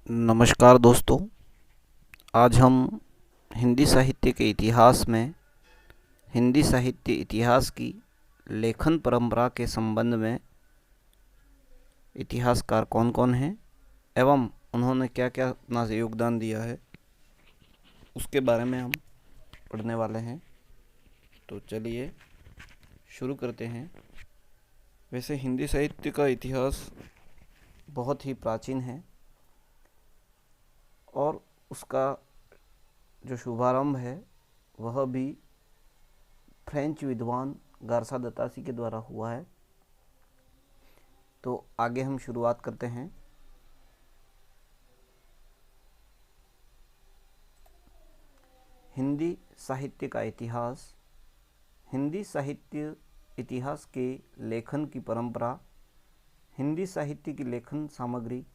नमस्कार दोस्तों। आज हम हिंदी साहित्य के इतिहास में हिंदी साहित्य इतिहास की लेखन परंपरा के संबंध में इतिहासकार कौन कौन हैं एवं उन्होंने क्या क्या अपना योगदान दिया है उसके बारे में हम पढ़ने वाले हैं। तो चलिए शुरू करते हैं। वैसे हिंदी साहित्य का इतिहास बहुत ही प्राचीन है और उसका जो शुभारंभ है वह भी फ्रेंच विद्वान गारसा दतासी के द्वारा हुआ है। तो आगे हम शुरुआत करते हैं। हिंदी साहित्य का इतिहास। हिंदी साहित्य इतिहास के लेखन की परंपरा। हिंदी साहित्य की लेखन सामग्री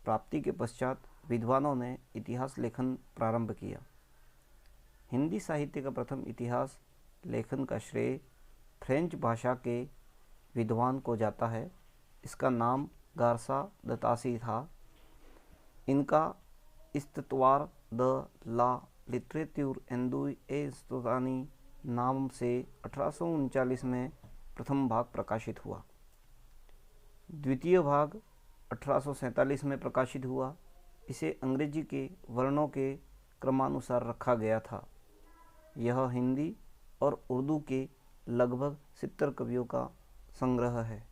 प्राप्ति के पश्चात विद्वानों ने इतिहास लेखन प्रारंभ किया। हिंदी साहित्य का प्रथम इतिहास लेखन का श्रेय फ्रेंच भाषा के विद्वान को जाता है। इसका नाम गारसा दतासी था। इनका इस्तवार द ला लिटरेचर एंदुएस्तानी नाम से 1839 में प्रथम भाग प्रकाशित हुआ। द्वितीय भाग 1847 में प्रकाशित हुआ। इसे अंग्रेजी के वर्णों के क्रमानुसार रखा गया था। यह हिंदी और उर्दू के लगभग 70 कवियों का संग्रह है।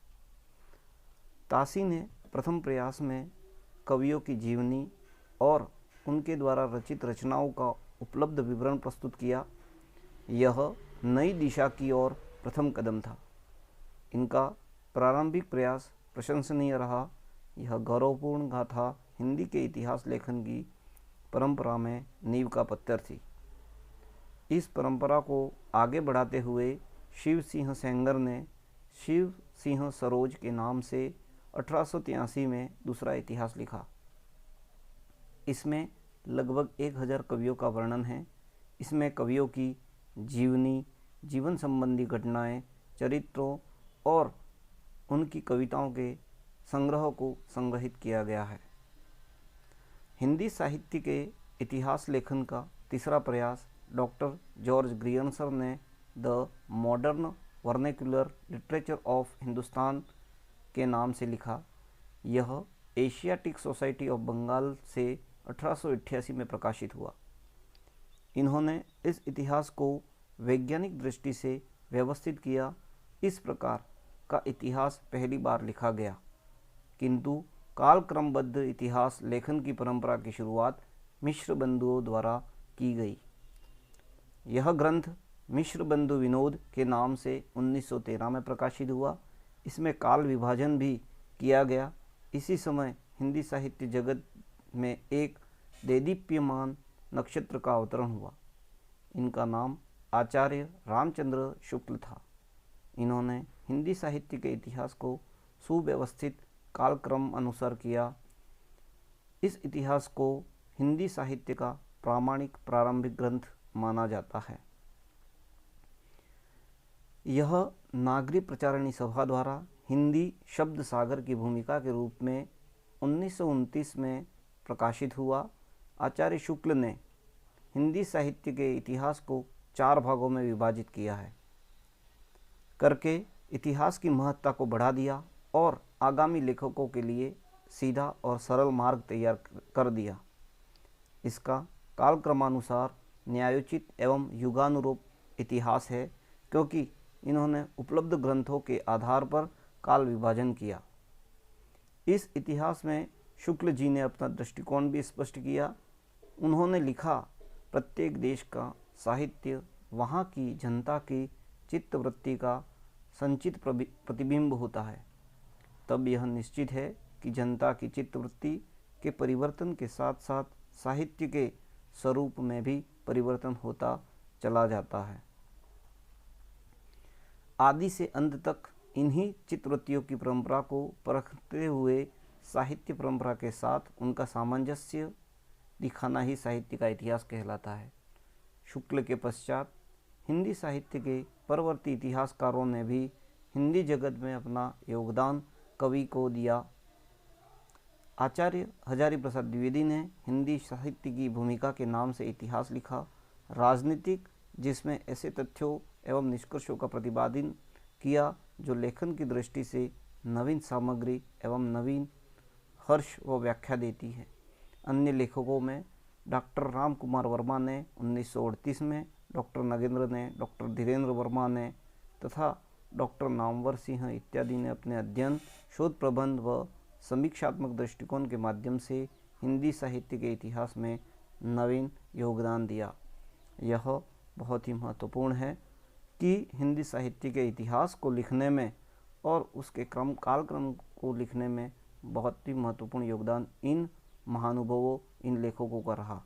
तासी ने प्रथम प्रयास में कवियों की जीवनी और उनके द्वारा रचित रचनाओं का उपलब्ध विवरण प्रस्तुत किया। यह नई दिशा की ओर प्रथम कदम था। इनका प्रारंभिक प्रयास प्रशंसनीय रहा। यह गौरवपूर्ण गाथा हिंदी के इतिहास लेखन की परंपरा में नींव का पत्थर थी। इस परंपरा को आगे बढ़ाते हुए शिव सिंह सेंगर ने शिव सिंह सरोज के नाम से 1883 में दूसरा इतिहास लिखा। इसमें लगभग 1000 कवियों का वर्णन है। इसमें कवियों की जीवनी, जीवन संबंधी घटनाएं, चरित्रों और उनकी कविताओं के संग्रह को संग्रहित किया गया है। हिंदी साहित्य के इतिहास लेखन का तीसरा प्रयास डॉक्टर जॉर्ज ग्रियर्सन ने the modern vernacular literature of Hindustan के नाम से लिखा। यह एशियाटिक सोसाइटी ऑफ बंगाल से 1888 में प्रकाशित हुआ। इन्होंने इस इतिहास को वैज्ञानिक दृष्टि से व्यवस्थित किया। इस प्रकार का इतिहास पहली बार लिखा गया, किंतु कालक्रमबद्ध इतिहास लेखन की परंपरा की शुरुआत मिश्र बंधुओं द्वारा की गई। यह ग्रंथ मिश्र बंधु विनोद के नाम से 1913 में प्रकाशित हुआ। इसमें काल विभाजन भी किया गया। इसी समय हिंदी साहित्य जगत में एक देदीप्यमान नक्षत्र का अवतरण हुआ। इनका नाम आचार्य रामचंद्र शुक्ल था। इन्होंने हिंदी साहित्य के इतिहास को सुव्यवस्थित कालक्रम अनुसार किया। इस इतिहास को हिंदी साहित्य का प्रामाणिक प्रारंभिक ग्रंथ माना जाता है। यह नागरी प्रचारणी सभा द्वारा हिंदी शब्द सागर की भूमिका के रूप में 1929 में प्रकाशित हुआ। आचार्य शुक्ल ने हिंदी साहित्य के इतिहास को 4 भागों में विभाजित किया है करके इतिहास की महत्ता को बढ़ा दिया और आगामी लेखकों के लिए सीधा और सरल मार्ग तैयार कर दिया। इसका कालक्रमानुसार न्यायोचित एवं युगानुरूप इतिहास है, क्योंकि इन्होंने उपलब्ध ग्रंथों के आधार पर काल विभाजन किया। इस इतिहास में शुक्ल जी ने अपना दृष्टिकोण भी स्पष्ट किया। उन्होंने लिखा, प्रत्येक देश का साहित्य वहाँ की जनता की चित्तवृत्ति का संचित प्रतिबिंब होता है। तब यह निश्चित है कि जनता की चित्तवृत्ति के परिवर्तन के साथ साथ साहित्य के स्वरूप में भी परिवर्तन होता चला जाता है। आदि से अंत तक इन्हीं चित्तवृत्तियों की परंपरा को परखते हुए साहित्य परंपरा के साथ उनका सामंजस्य दिखाना ही साहित्य का इतिहास कहलाता है। शुक्ल के पश्चात हिंदी साहित्य के परवर्ती इतिहासकारों ने भी हिंदी जगत में अपना योगदान कवि को दिया। आचार्य हजारी प्रसाद द्विवेदी ने हिंदी साहित्य की भूमिका के नाम से इतिहास लिखा। राजनीतिक, जिसमें ऐसे तथ्यों एवं निष्कर्षों का प्रतिपादन किया जो लेखन की दृष्टि से नवीन सामग्री एवं नवीन हर्ष व व्याख्या देती है। अन्य लेखकों में डॉक्टर राम कुमार वर्मा ने 1938 में, डॉक्टर नगेंद्र ने, डॉक्टर धीरेन्द्र वर्मा ने तथा डॉक्टर नामवर सिंह इत्यादि ने अपने अध्ययन, शोध प्रबंध व समीक्षात्मक दृष्टिकोण के माध्यम से हिंदी साहित्य के इतिहास में नवीन योगदान दिया। यह बहुत ही महत्वपूर्ण है कि हिंदी साहित्य के इतिहास को लिखने में और उसके कालक्रम को लिखने में बहुत ही महत्वपूर्ण योगदान इन महानुभावों, इन लेखकों का रहा।